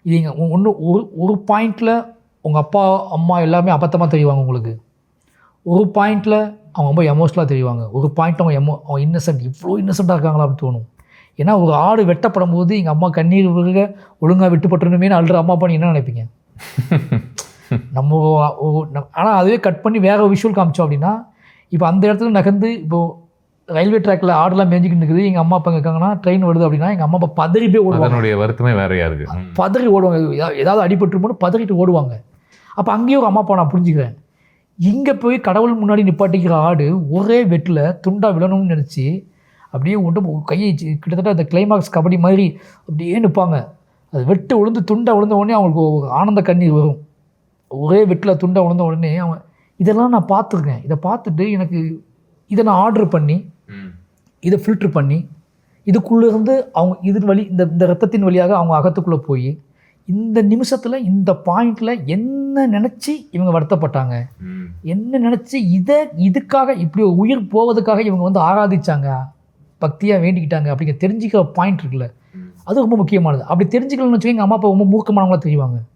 இது இங்கே ஒன்று ஒரு பாயிண்டில் உங்கள் அப்பா அம்மா எல்லாமே அபத்தமாக தெரிவாங்க உங்களுக்கு. ஒரு பாயிண்டில் அவங்க ரொம்ப எமோஷ்னலாக தெரிவாங்க. ஒரு பாயிண்ட் அவங்க இன்னசென்ட், இவ்வளோ இன்னசென்ட்டாக இருக்காங்களா அப்படின்னு தோணும். ஏன்னா ஒரு ஆடு வெட்டப்படும் போது எங்கள் அம்மா கண்ணீர் விழுக ஒழுங்காக விட்டுப்பட்டுருணுமேனு அழுற அம்மா அப்பா என்ன நினைப்பீங்க? நம்ம ஆனால் அதுவே கட் பண்ணி வேறு விஷுவல் காமிச்சோம் அப்படின்னா, இப்போ அந்த இடத்துல நகர்ந்து இப்போது ரயில்வே ட்ராக்கில் ஆடெல்லாம் மேய்ஞ்சிக்கிட்டு இருக்குது, எங்கள் அம்மா அப்பா இருக்காங்கன்னா ட்ரெயின் வருது அப்படின்னா எங்கள் அம்மா அப்பா பதறி போய் ஓடுவாங்க. அதனுடைய வருத்தமே வேறையாக இருக்குது. பதறி ஓடுவாங்க, ஏதாவது அடிபட்டுருமோன்னு பதறிட்டு ஓடுவாங்க. அப்போ அங்கேயும் ஒரு அம்மா அப்பா நான் புரிஞ்சுக்கிறேன். இங்கே போய் கடவுள் முன்னாடி நிப்பாட்டிக்கிற ஆடு ஒரே வெட்டில் துண்டா விழணும்னு நினச்சி அப்படியே ஒன்று கையை கிட்டத்தட்ட அந்த கிளைமாக்ஸ் கபடி மாதிரி அப்படியே நிற்பாங்க. அது வெட்டு விழுந்து துண்டை விழுந்த உடனே அவங்களுக்கு ஒரு ஆனந்த கண்ணீர் வரும். ஒரே வெட்டில் துண்டை விழுந்த உடனே அவன் இதெல்லாம் நான் பார்த்துருக்கேன். இதை பார்த்துட்டு எனக்கு இதை நான் ஆர்டர் பண்ணி இதை ஃபில்ட்ரு பண்ணி இதுக்குள்ளேருந்து அவங்க இதன் வழி இந்த ரத்தத்தின் வழியாக அவங்க அகத்துக்குள்ளே போய் இந்த நிமிஷத்தில் இந்த பாயிண்டில் என்ன நினச்சி இவங்க வருத்தப்பட்டாங்க, என்ன நினச்சி இதுக்காக இப்படி உயிர் போவதுக்காக இவங்க வந்து ஆராதிச்சாங்க, பக்தியாக வேண்டிக்கிட்டாங்க அப்படிங்கிற தெரிஞ்சிக்கிற பாயிண்ட் இருக்குல்ல, அது ரொம்ப முக்கியமானது. அப்படி தெரிஞ்சுக்கலன்னு வச்சுக்கோங்க, எங்கள் அம்மா அப்பா ரொம்ப மூர்க்கமானவங்களாக தெரிவாங்க.